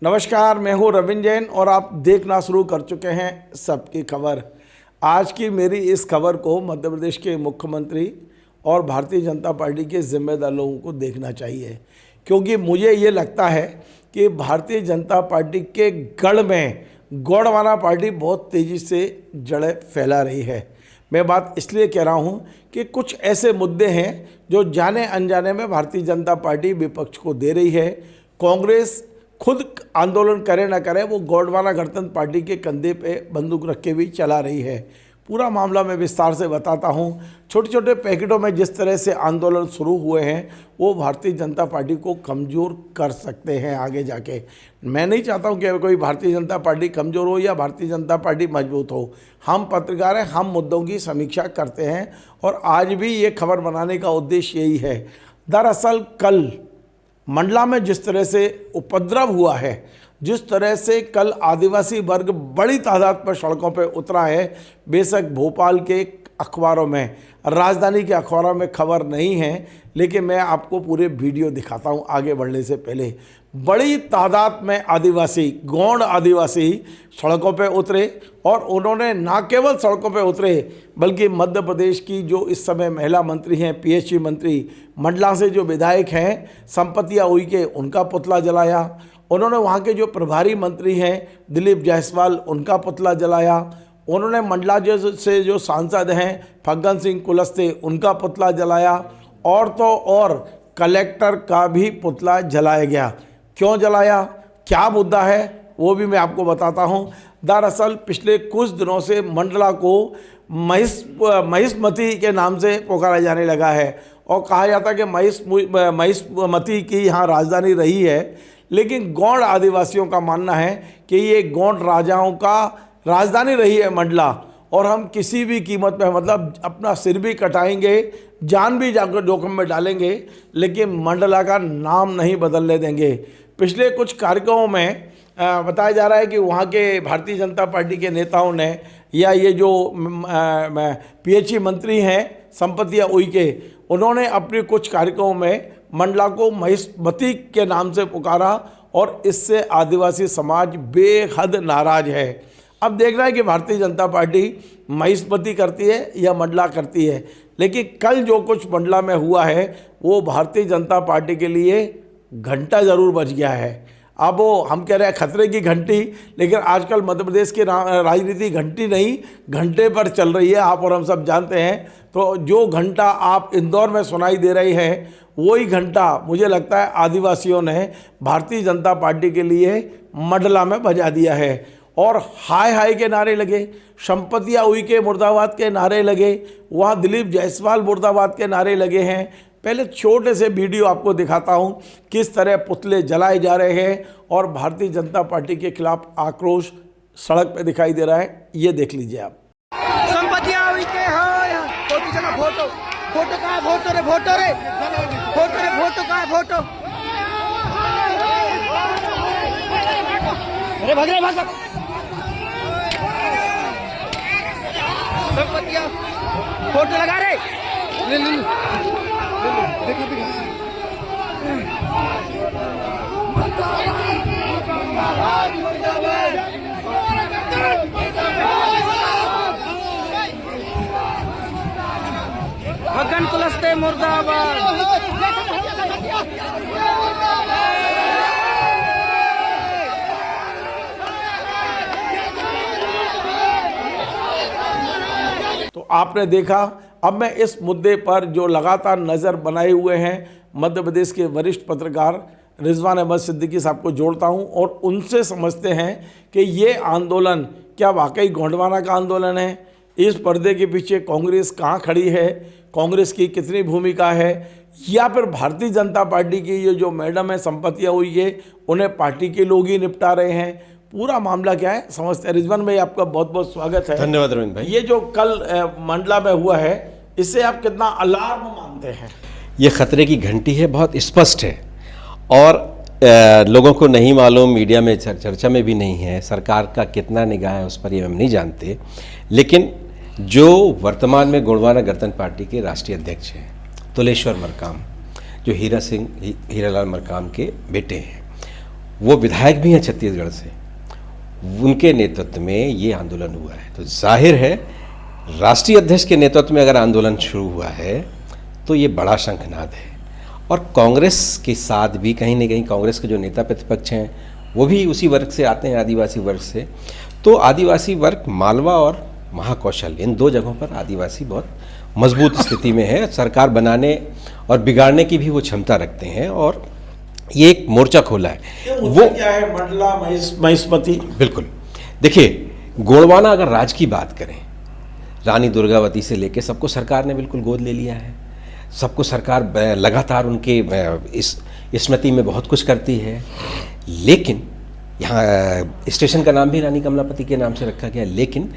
नमस्कार, मैं हूं रविंद्र जैन और आप देखना शुरू कर चुके हैं सबकी खबर। आज की मेरी इस खबर को मध्य प्रदेश के मुख्यमंत्री और भारतीय जनता पार्टी के जिम्मेदार लोगों को देखना चाहिए, क्योंकि मुझे ये लगता है कि भारतीय जनता पार्टी के गढ़ में गौड़वाना पार्टी बहुत तेज़ी से जड़ें फैला रही है। मैं बात इसलिए कह रहा हूँ कि कुछ ऐसे मुद्दे हैं जो जाने अनजाने में भारतीय जनता पार्टी विपक्ष को दे रही है। कांग्रेस खुद आंदोलन करे ना करे, वो गौड़वाना गणतंत्र पार्टी के कंधे पे बंदूक रख के भी चला रही है। पूरा मामला मैं विस्तार से बताता हूँ। छोटे छोटे पैकेटों में जिस तरह से आंदोलन शुरू हुए हैं वो भारतीय जनता पार्टी को कमज़ोर कर सकते हैं आगे जाके। मैं नहीं चाहता हूँ कि कोई भारतीय जनता पार्टी कमज़ोर हो या भारतीय जनता पार्टी मजबूत हो। हम पत्रकार हैं, हम मुद्दों की समीक्षा करते हैं और आज भी ये खबर बनाने का उद्देश्य यही है। दरअसल कल मंडला में जिस तरह से उपद्रव हुआ है, जिस तरह से कल आदिवासी वर्ग बड़ी तादाद पर सड़कों पर उतरा है, बेशक भोपाल के अखबारों में, राजधानी के अखबारों में खबर नहीं है, लेकिन मैं आपको पूरे वीडियो दिखाता हूं आगे बढ़ने से पहले। बड़ी तादाद में आदिवासी, गौंड आदिवासी सड़कों पे उतरे और उन्होंने ना केवल सड़कों पे उतरे बल्कि मध्य प्रदेश की जो इस समय महिला मंत्री हैं, पीएचई मंत्री, मंडला से जो विधायक हैं संपतिया उइके, उनका पुतला जलाया। उन्होंने वहाँ के जो प्रभारी मंत्री हैं दिलीप जायसवाल, उनका पुतला जलाया। उन्होंने मंडला से जो सांसद हैं फग्गन सिंह कुलस्ते, उनका पुतला जलाया। और तो और कलेक्टर का भी पुतला जलाया गया। क्यों जलाया, क्या मुद्दा है, वो भी मैं आपको बताता हूँ। दरअसल पिछले कुछ दिनों से मंडला को महिष्मती के नाम से पुकारा जाने लगा है और कहा जाता है कि महिष्मती की यहाँ राजधानी रही है, लेकिन गौंड आदिवासियों का मानना है कि ये गौंड राजाओं का राजधानी रही है मंडला, और हम किसी भी कीमत पे, मतलब अपना सिर भी कटाएंगे, जान भी जाकर जोखिम में डालेंगे, लेकिन मंडला का नाम नहीं बदलने देंगे। पिछले कुछ कार्यक्रमों में बताया जा रहा है कि वहाँ के भारतीय जनता पार्टी के नेताओं ने या ये जो पीएचई मंत्री हैं संपतिया उइके, उन्होंने अपने कुछ कार्यक्रमों में मंडला को महिष्मती के नाम से पुकारा और इससे आदिवासी समाज बेहद नाराज है। अब देखना है कि भारतीय जनता पार्टी महिष्मती करती है या मंडला करती है, लेकिन कल जो कुछ मंडला में हुआ है वो भारतीय जनता पार्टी के लिए घंटा ज़रूर बज गया है। अब वो हम कह रहे हैं खतरे की घंटी, लेकिन आजकल मध्य प्रदेश की राजनीति घंटी नहीं घंटे पर चल रही है, आप और हम सब जानते हैं। तो जो घंटा आप इंदौर में सुनाई दे रही है वही घंटा मुझे लगता है आदिवासियों ने भारतीय जनता पार्टी के लिए मंडला में बजा दिया है। और हाय हाय के नारे लगे, संपतिया उइके मुर्दाबाद के नारे लगे, वहाँ दिलीप जायसवाल मुर्दाबाद के नारे लगे हैं। पहले छोटे से वीडियो आपको दिखाता हूँ किस तरह पुतले जलाए जा रहे हैं और भारतीय जनता पार्टी के खिलाफ आक्रोश सड़क पे दिखाई दे रहा है। ये देख लीजिए आप। संपतिया उइके हो, फोटो फोटो का फोटो रे, फोटो रे, फोटो रे, फोटो का फोटो, अरे भाग रे, भाग। संपतिया फोटो लगा रे, ले ले देखो देखो। फग्गन कुलस्ते मुर्दाबाद। तो आपने देखा। अब मैं इस मुद्दे पर जो लगातार नज़र बनाए हुए हैं मध्य प्रदेश के वरिष्ठ पत्रकार रिजवान अहमद सिद्दीकी साहब को जोड़ता हूं और उनसे समझते हैं कि ये आंदोलन क्या वाकई गोंडवाना का आंदोलन है, इस पर्दे के पीछे कांग्रेस कहाँ खड़ी है, कांग्रेस की कितनी भूमिका है, या फिर भारतीय जनता पार्टी की ये जो मैडम है संपतिया हुई है उन्हें पार्टी के लोग ही निपटा रहे हैं। पूरा मामला क्या है समझते हैं। रिजवान भाई, आपका बहुत बहुत स्वागत है। धन्यवाद रविंद्र भाई। ये जो कल मंडला में हुआ है, इससे आप कितना अलार्म मानते हैं? ये खतरे की घंटी है, बहुत स्पष्ट है और लोगों को नहीं मालूम, मीडिया में चर्चा में भी नहीं है, सरकार का कितना निगाह है उस पर ये हम नहीं जानते। लेकिन जो वर्तमान में गोंडवाना गणतंत्र पार्टी के राष्ट्रीय अध्यक्ष हैं तुलेश्वर मरकाम, जो हीरालाल मरकाम के बेटे हैं, वो विधायक भी हैं छत्तीसगढ़ से, उनके नेतृत्व में ये आंदोलन हुआ है। तो जाहिर है राष्ट्रीय अध्यक्ष के नेतृत्व में अगर आंदोलन शुरू हुआ है तो ये बड़ा शंखनाद है। और कांग्रेस के साथ भी कहीं ना कहीं कांग्रेस के जो नेता प्रतिपक्ष हैं वो भी उसी वर्ग से आते हैं, आदिवासी वर्ग से। तो आदिवासी वर्ग मालवा और महाकौशल, इन दो जगहों पर आदिवासी बहुत मजबूत स्थिति में है। सरकार बनाने और बिगाड़ने की भी वो क्षमता रखते हैं और ये एक मोर्चा खोला है। वो क्या है, मंडला महिष्मति? बिल्कुल, देखिए गोंडवाना अगर राज की बात करें, रानी दुर्गावती से लेके सबको सरकार ने बिल्कुल गोद ले लिया है। सबको सरकार लगातार उनके स्मृति में बहुत कुछ करती है। लेकिन यहाँ स्टेशन का नाम भी रानी कमलापति के नाम से रखा गया। लेकिन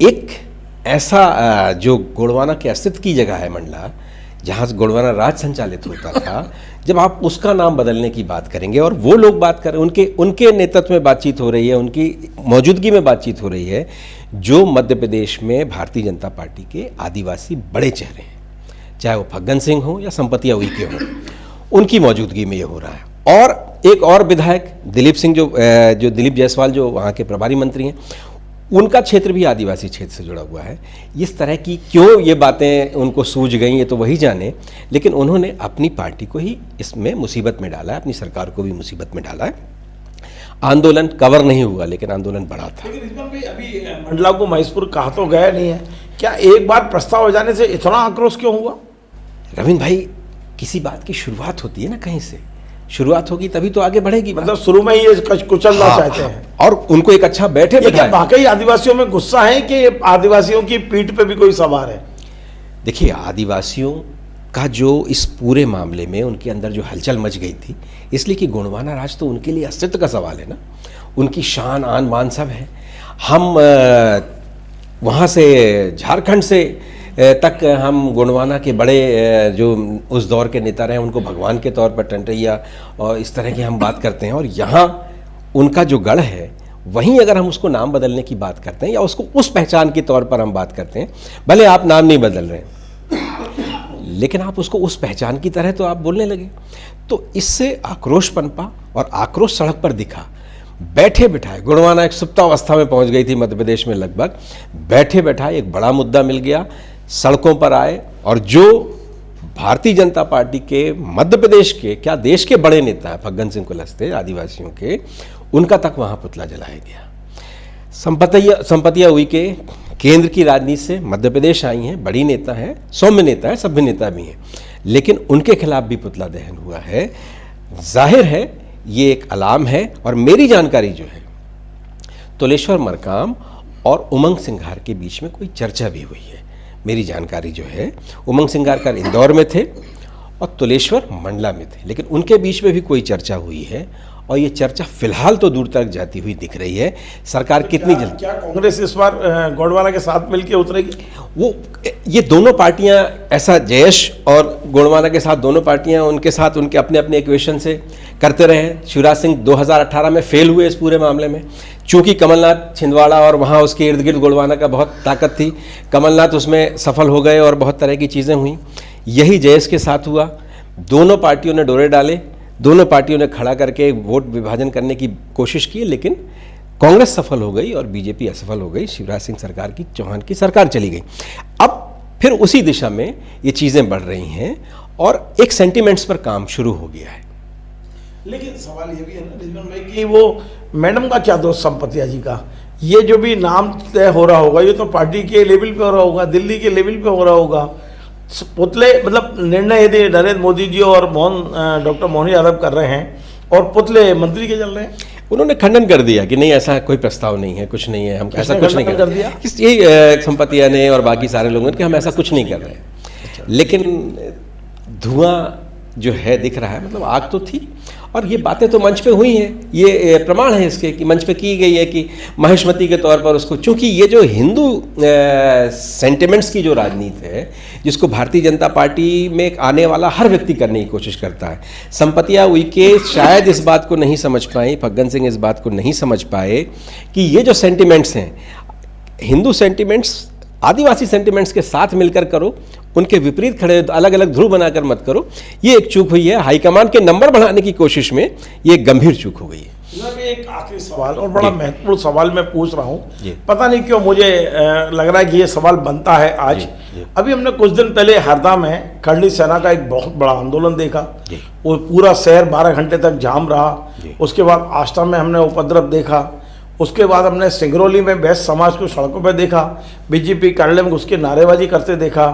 एक ऐसा जो गोंडवाना के अस्तित्व की जगह है मंडला, जहाँ से गोंडवाना राज संचालित होता था, जब आप उसका नाम बदलने की बात करेंगे और वो लोग बात कर रहे हैं, उनके नेतृत्व में बातचीत हो रही है, उनकी मौजूदगी में बातचीत हो रही है, जो मध्य प्रदेश में भारतीय जनता पार्टी के आदिवासी बड़े चेहरे हैं, चाहे वो फग्गन सिंह हो या संपतिया उइके हो, उनकी मौजूदगी में ये हो रहा है। और एक और विधायक दिलीप सिंह जो दिलीप जायसवाल जो वहाँ के प्रभारी मंत्री हैं, उनका क्षेत्र भी आदिवासी क्षेत्र से जुड़ा हुआ है। इस तरह की क्यों ये बातें उनको सूझ गई ये तो वही जाने, लेकिन उन्होंने अपनी पार्टी को ही इसमें मुसीबत में डाला है, अपनी सरकार को भी मुसीबत में डाला है। आंदोलन कवर नहीं हुआ लेकिन आंदोलन बढ़ा था। लेकिन इसमें भी अभी मंडला को महेशपुर कहा तो गया नहीं है, क्या एक बार प्रस्ताव हो जाने से इतना आक्रोश क्यों हुआ? रविंद्र भाई, किसी बात की शुरुआत होती है ना, कहीं से शुरुआत होगी तभी तो आगे बढ़ेगी। मतलब शुरू में ही ये कुचलना चाहते हैं और उनको एक अच्छा बैठे बिठाए। वाकई आदिवासियों में गुस्सा है कि आदिवासियों की पीठ पे भी कोई सवार है? देखिए, आदिवासियों का जो इस पूरे मामले में उनके अंदर जो हलचल मच गई थी, इसलिए कि गोंडवाना राज तो उनके लिए अस्तित्व का सवाल है ना, उनकी शान आन बान सब है। हम वहाँ से झारखंड से तक हम गोंडवाना के बड़े जो उस दौर के नेता रहे उनको भगवान के तौर पर टंटैया और इस तरह की हम बात करते हैं। और यहाँ उनका जो गढ़ है, वहीं अगर हम उसको नाम बदलने की बात करते हैं या उसको उस पहचान के तौर पर हम बात करते हैं, भले आप नाम नहीं बदल रहे हैं लेकिन आप उसको उस पहचान की तरह तो आप बोलने लगे, तो इससे आक्रोश पनपा और आक्रोश सड़क पर दिखा। बैठे बिठाए गोंडवाना एक सुप्तावस्था में पहुंच गई थी मध्य प्रदेश में, लगभग बैठे बैठाए एक बड़ा मुद्दा मिल गया, सड़कों पर आए और जो भारतीय जनता पार्टी के मध्य प्रदेश के क्या देश के बड़े नेता हैं फग्गन सिंह कुलस्ते आदिवासियों के, उनका तक वहाँ पुतला जलाया गया। संपतिया उइके केंद्र की राजनीति से मध्य प्रदेश आई हैं, बड़ी नेता हैं, सौम्य नेता हैं, सभ्य नेता भी हैं, लेकिन उनके खिलाफ भी पुतला दहन हुआ है। जाहिर है ये एक अलार्म है। और मेरी जानकारी जो है, तुलेश्वर मरकाम और उमंग सिंघार के बीच में कोई चर्चा भी हुई है। मेरी जानकारी जो है, उमंग सिंघारकर इंदौर में थे और तुलेश्वर मंडला में थे, लेकिन उनके बीच में भी कोई चर्चा हुई है और ये चर्चा फिलहाल तो दूर तक जाती हुई दिख रही है। सरकार कितनी जल्दी, क्या कांग्रेस इस बार गोंडवाना के साथ मिलकर उतरेगी? वो ये दोनों पार्टियां, ऐसा जयेश और गोंडवाना के साथ दोनों पार्टियां उनके साथ उनके अपने अपने इक्वेशन से करते रहे। शिवराज सिंह 2018 में फेल हुए इस पूरे मामले में, चूंकि कमलनाथ छिंदवाड़ा और वहाँ उसके इर्द गिर्द गोंडवाना का बहुत ताकत थी, कमलनाथ उसमें सफल हो गए और बहुत तरह की चीज़ें हुई। यही जयेश के साथ हुआ, दोनों पार्टियों ने डोरे डाले, दोनों पार्टियों ने खड़ा करके वोट विभाजन करने की कोशिश की, लेकिन कांग्रेस सफल हो गई और बीजेपी असफल हो गई। शिवराज सिंह सरकार की, चौहान की सरकार चली गई। अब फिर उसी दिशा में ये चीज़ें बढ़ रही हैं और एक सेंटिमेंट्स पर काम शुरू हो गया है। लेकिन सवाल ये भी है ना रिजवान भाई कि वो मैडम का क्या दोस्त संपतिया जी का, ये जो भी नाम तय हो रहा होगा ये तो पार्टी के लेवल पे हो रहा होगा, दिल्ली के लेवल पे हो रहा होगा। पुतले मतलब निर्णय यदि नरेंद्र मोदी जी और डॉक्टर मोहन यादव कर रहे हैं और पुतले मंत्री के चल रहे हैं। उन्होंने खंडन कर दिया कि नहीं, ऐसा कोई प्रस्ताव नहीं है, कुछ नहीं है, हम ऐसा कुछ नहीं कर दिया। ये संपतिया ने और बाकी सारे लोगों ने कि हम ऐसा कुछ नहीं कर रहे हैं। लेकिन धुआं जो है दिख रहा है, मतलब आग तो थी और ये बातें तो मंच पे हुई हैं। ये प्रमाण है इसके कि मंच पे की गई है कि महिष्मति के तौर पर उसको, चूंकि ये जो हिंदू सेंटिमेंट्स की जो राजनीति है, जिसको भारतीय जनता पार्टी में आने वाला हर व्यक्ति करने की कोशिश करता है, संपतिया उइके शायद इस बात को नहीं समझ पाए, फग्गन सिंह इस बात को नहीं समझ पाए कि ये जो सेंटिमेंट्स हैं, हिंदू सेंटिमेंट्स आदिवासी सेंटिमेंट्स के साथ मिलकर करो, उनके विपरीत खड़े हो तो अलग अलग ध्रुव बनाकर मत करो। ये एक चूक हुई है, हाईकमान के नंबर बढ़ाने की कोशिश में ये एक गंभीर चूक हो गई है। मैं एक आखिरी सवाल और बड़ा महत्वपूर्ण सवाल मैं पूछ रहा हूँ, जी। पता नहीं क्यों मुझे लग रहा है कि ये सवाल बनता है आज। अभी हमने कुछ दिन पहले हरदा में करणी सेना का एक बहुत बड़ा आंदोलन देखा, वो पूरा शहर 12 घंटे तक जाम रहा। उसके बाद आष्टा में हमने उपद्रव देखा, उसके बाद हमने सिंगरौली में बैस समाज को सड़कों पर देखा, बीजेपी कार्यालय में घुस के नारेबाजी करते देखा।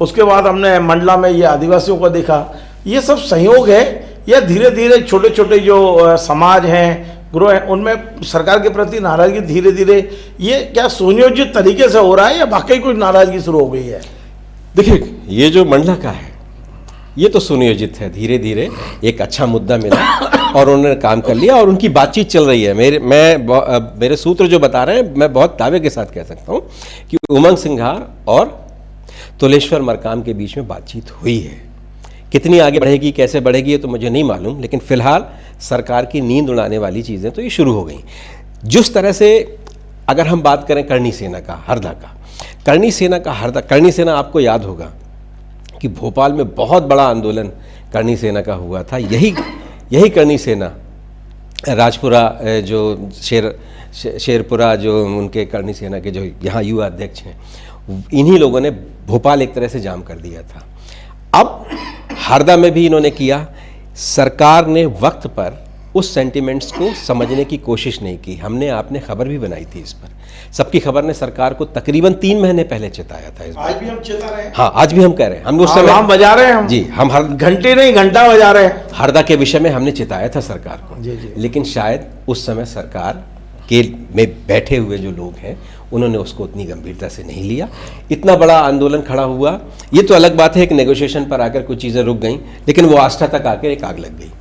उसके बाद हमने मंडला में ये आदिवासियों को देखा। ये सब संयोग है या धीरे धीरे छोटे छोटे जो समाज हैं, ग्रोह हैं, उनमें सरकार के प्रति नाराजगी धीरे धीरे ये क्या सुनियोजित तरीके से हो रहा है या वाकई कुछ नाराजगी शुरू हो गई है? देखिए, ये जो मंडला का है ये तो सुनियोजित है, धीरे धीरे एक अच्छा मुद्दा मिला और उन्होंने काम कर लिया और उनकी बातचीत चल रही है। मेरे सूत्र जो बता रहे हैं, मैं बहुत दावे के साथ कह सकता हूँ कि उमंग सिंघार और तुलेश्वर मरकाम के बीच में बातचीत हुई है। कितनी आगे बढ़ेगी, कैसे बढ़ेगी, ये तो मुझे नहीं मालूम, लेकिन फिलहाल सरकार की नींद उड़ाने वाली चीज़ें तो ये शुरू हो गई। जिस तरह से अगर हम बात करें करणी सेना का हरदा का, करणी सेना आपको याद होगा कि भोपाल में बहुत बड़ा आंदोलन करणी सेना का हुआ था। यही करणी सेना राजपुरा जो शेरपुरा जो उनके करणी सेना के जो यहाँ युवा अध्यक्ष हैं, इन्हीं लोगों ने भोपाल एक तरह से जाम कर दिया था। अब हरदा में भी इन्होंने किया। सरकार ने वक्त पर उस सेंटिमेंट्स को समझने की कोशिश नहीं की। आपने खबर भी बनाई थी इस पर। सबकी खबर ने सरकार को तकरीबन 3 महीने पहले चेताया था इस बार। आज भी हम चेता रहे हैं। हाँ, आज भी हम कह रहे हैं, हम उस समय अलार्म बजा रहे हैं हम। जी, हम हर घंटे नहीं घंटा बजा रहे हैं। हरदा के विषय में हमने चेताया था सरकार को। जी, जी। लेकिन शायद उस समय सरकार के में बैठे हुए जो लोग हैं उन्होंने उसको उतनी गंभीरता से नहीं लिया। इतना बड़ा आंदोलन खड़ा हुआ, ये तो अलग बात है, एक नेगोशिएशन पर आकर कुछ चीज़ें रुक गई, लेकिन वो आस्था तक आकर एक आग लग गई।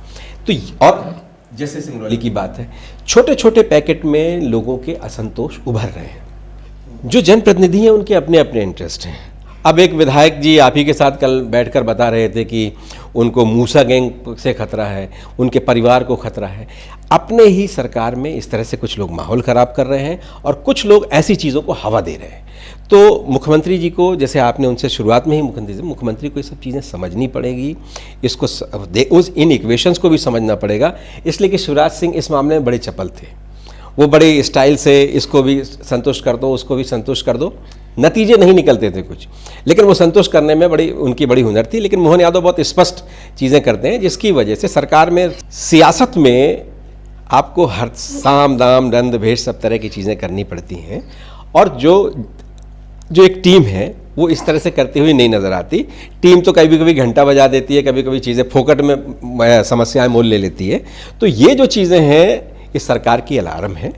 तो और जैसे सिंगरौली की बात है, छोटे छोटे पैकेट में लोगों के असंतोष उभर रहे हैं। जो जनप्रतिनिधि हैं उनके अपने अपने इंटरेस्ट हैं। अब एक विधायक जी आप ही के साथ कल बैठकर बता रहे थे कि उनको मूसा गैंग से खतरा है, उनके परिवार को खतरा है। अपने ही सरकार में इस तरह से कुछ लोग माहौल ख़राब कर रहे हैं और कुछ लोग ऐसी चीज़ों को हवा दे रहे हैं। तो मुख्यमंत्री जी को, जैसे आपने उनसे शुरुआत में ही मुख्यमंत्री को ये सब चीज़ें समझनी पड़ेगी, इसको इन इक्वेशंस को भी समझना पड़ेगा। इसलिए कि शिवराज सिंह इस मामले में बड़े चपल थे। वो बड़े स्टाइल से इसको भी संतुष्ट कर दो, उसको भी संतुष्ट कर दो, नतीजे नहीं निकलते थे कुछ, लेकिन वो संतुष्ट करने में उनकी बड़ी हुनर थी। लेकिन मोहन यादव बहुत स्पष्ट चीज़ें करते हैं, जिसकी वजह से सरकार में, सियासत में आपको हर साम दाम दंड भेद सब तरह की चीज़ें करनी पड़ती हैं और जो एक टीम है वो इस तरह से करती हुई नहीं नज़र आती। टीम तो कभी कभी घंटा बजा देती है, कभी कभी चीज़ें फोकट में समस्याएं मोल ले लेती है। तो ये जो चीज़ें हैं ये सरकार की अलार्म है।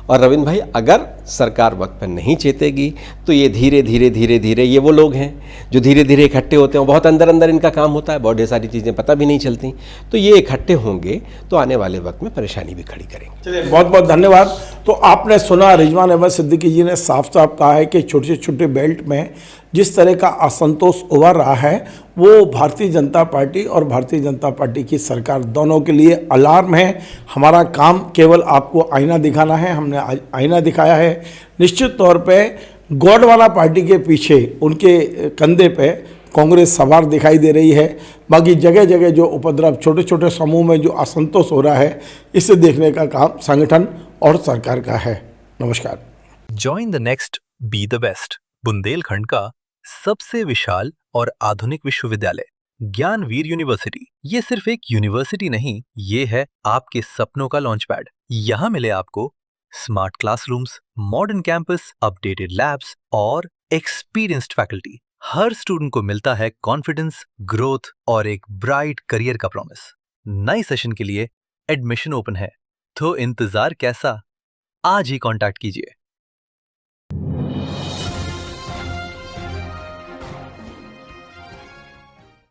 और रविंद्र भाई, अगर सरकार वक्त पर नहीं चेतेगी तो ये धीरे धीरे ये वो लोग हैं जो धीरे धीरे इकट्ठे होते हैं। बहुत अंदर इनका काम होता है, बहुत ढेर सारी चीज़ें पता भी नहीं चलती। तो ये इकट्ठे होंगे तो आने वाले वक्त में परेशानी भी खड़ी करेंगे। चलिए, बहुत बहुत धन्यवाद। तो आपने सुना, रिजवान अहमद सिद्दीकी जी ने साफ साफ कहा है कि छोटे छोटे बेल्ट में जिस तरह का असंतोष उभर रहा है वो भारतीय जनता पार्टी और भारतीय जनता पार्टी की सरकार दोनों के लिए अलार्म है। हमारा काम केवल आपको आईना दिखाना है, हमने आईना दिखाया है। निश्चित तौर पे गोंडवाना पार्टी के पीछे उनके कंधे पे कांग्रेस सवार दिखाई दे रही है। बाकी जगह जगह जो उपद्रव, छोटे छोटे समूह में जो असंतोष हो रहा है, इसे देखने का काम संगठन और सरकार का है। नमस्कार। Join the next be the best, Bundelkhand का सबसे विशाल और आधुनिक विश्वविद्यालय ज्ञानवीर यूनिवर्सिटी। ये सिर्फ एक यूनिवर्सिटी नहीं, ये है आपके सपनों का लॉन्च पैड। यहाँ मिले आपको smart classrooms, modern campus, updated labs और एक्सपीरियंस्ड फैकल्टी। हर स्टूडेंट को मिलता है कॉन्फिडेंस, ग्रोथ और एक ब्राइट करियर का प्रॉमिस। नए सेशन के लिए एडमिशन ओपन है, तो इंतजार कैसा? आज ही कांटेक्ट कीजिए।